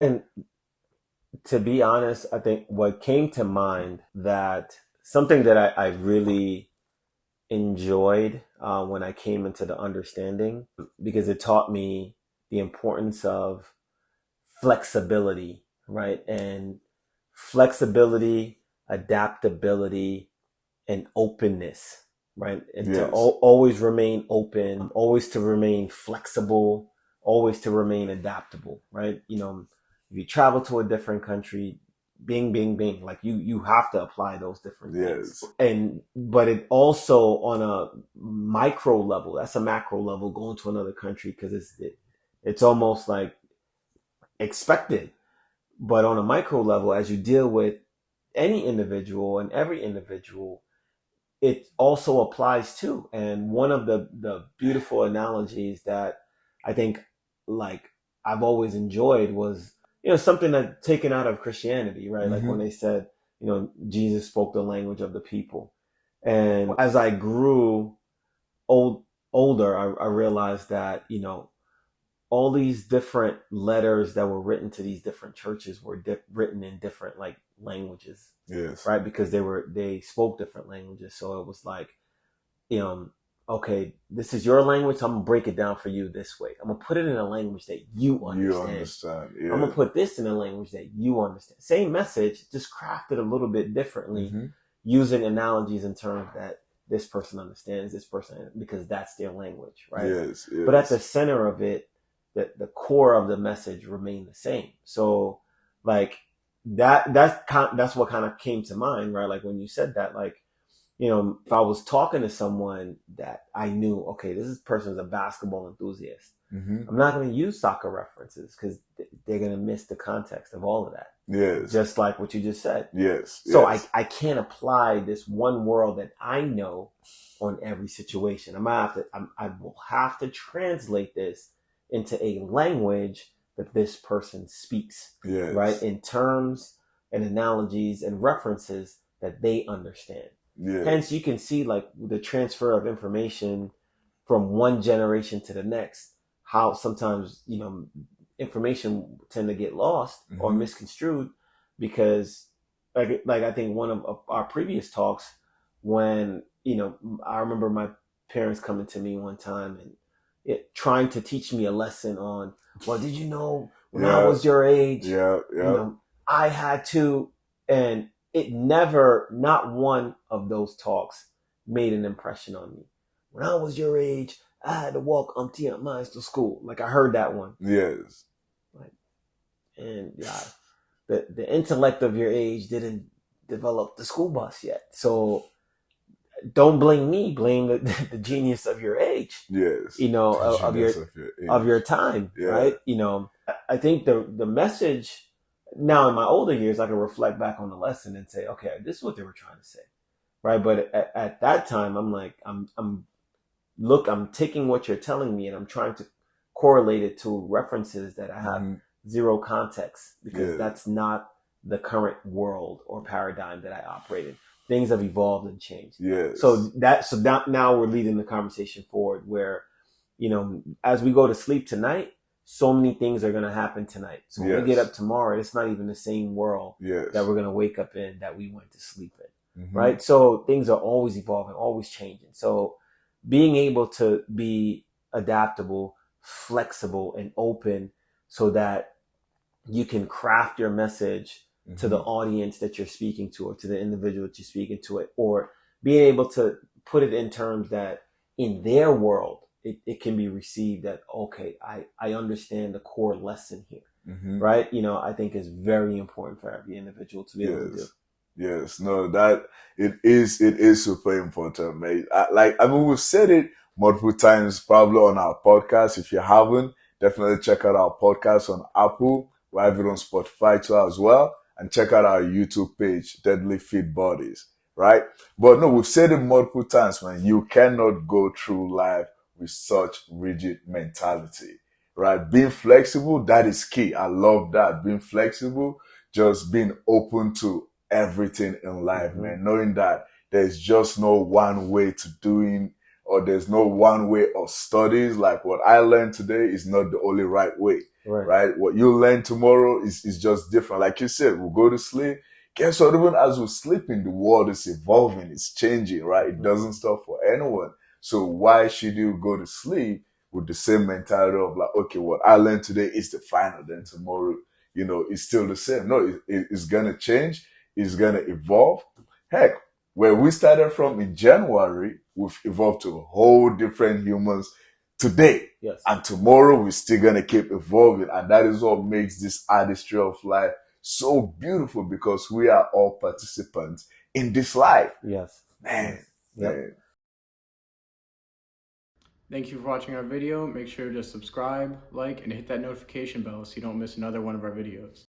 And to be honest, I think what came to mind that something that I really enjoyed when I came into the understanding, because it taught me the importance of flexibility, right? And flexibility, adaptability, and openness, right? And to Yes. always remain open, always to remain flexible, always to remain adaptable, right? If you travel to a different country, bing, like you have to apply those different things. Yes. And but it also on a micro level, that's a macro level, going to another country because it's almost like expected. But on a micro level, as you deal with any individual and every individual, it also applies too. And one of the beautiful analogies that I think like I've always enjoyed was, something that taken out of Christianity, right? Like when Mm-hmm. they said, Jesus spoke the language of the people. And as I grew old older, I realized that, all these different letters that were written to these different churches were written in different like languages, Yes. right? Because they spoke different languages. So it was like, you know, okay, this is your language. So I'm gonna break it down for you this way. I'm gonna put it in a language that you You understand. understand. I'm Yeah. gonna put this in a language that you understand. Same message, just crafted a little bit differently, Mm-hmm. using analogies in terms that this person understands, this person, because that's their language, right? Yes. But at the Yes. center of it, the core of the message remained the same. So like that's what kind of came to mind, right? Like when you said that, like, if I was talking to someone that I knew, okay, person is a basketball enthusiast, Mm-hmm. I'm not going to use soccer references because they're going to miss the context of all of that. Yes. Just like what you just said. Yes. So Yes. I can't apply this one world that I know on every situation. I will have to translate this into a language that this person speaks, right? Yes. In terms and analogies and references that they understand. Hence, you Yes. can see like the transfer of information from one generation to the next, how sometimes, information tend to get lost or Mm-hmm. misconstrued because like I think one of our previous talks when, I remember my parents coming to me one time and trying to teach me a lesson on, well, did you know when I Yeah. was your age, Yeah. you Yeah. know, I had to, and it never, not one of those talks made an impression on me. When I was your age, I had to walk miles to school. Like I heard that one. Yes. Like, and yeah, the intellect of your age didn't develop the school bus yet. So don't blame me. Blame the genius of your age. Yes. The Of your genius of your of age. your time, Yeah. right? I think the message now in my older years, I can reflect back on the lesson and say, okay, this is what they were trying to say, right? But at that time, I'm like, I'm taking what you're telling me and I'm trying to correlate it to references that I have Mm-hmm. zero context because Yes. that's not the current world or paradigm that I operate in. Things have evolved and changed. Yes. So that now we're leading the conversation forward where, as we go to sleep tonight, so many things are going to happen tonight. So when we get up Yes. tomorrow, it's not even the same world that Yes. we're going to wake up in that we went to sleep in. Mm-hmm. Right. So things are always evolving, always changing. So being able to be adaptable, flexible, and open so that you can craft your message to the Mm-hmm. audience that you're speaking to or to the individual that you're speaking to it, or being able to put it in terms that in their world, it can be received that, okay, I understand the core lesson here, Mm-hmm. right? I think is very important for every individual to be able to do. Yes. Yes. No, that it is super important, mate. I mean, we've said it multiple times probably on our podcast. If you haven't, definitely check out our podcast on Apple. We have it on Spotify too as well. And check out our YouTube page, Deadly Fit Bodies. Right? But no, we've said it multiple times, man. You cannot go through life with such rigid mentality. Right? Being flexible, that is key. I love that. Being flexible, just being open to everything in life, Mm-hmm. man. Knowing that there's just no one way to doing or there's no one way of studies. Like what I learned today is not the only right way. Right. right? What you learn tomorrow is just different. Like you said, we'll go to sleep. Guess what? Even as we're sleeping, the world is evolving, it's changing, right? It Mm-hmm. doesn't stop for anyone. So why should you go to sleep with the same mentality of like, okay, what I learned today is the final, then tomorrow, it's still the same. No, it's gonna change, it's gonna evolve. Heck, where we started from in January, we've evolved to a whole different humans today. Yes. And tomorrow we're still gonna keep evolving. And that is what makes this artistry of life so beautiful, because we are all participants in this life. Yes. Man, Yes. Yep. man. Thank you for watching our video. Make sure to subscribe, like, and hit that notification bell so you don't miss another one of our videos.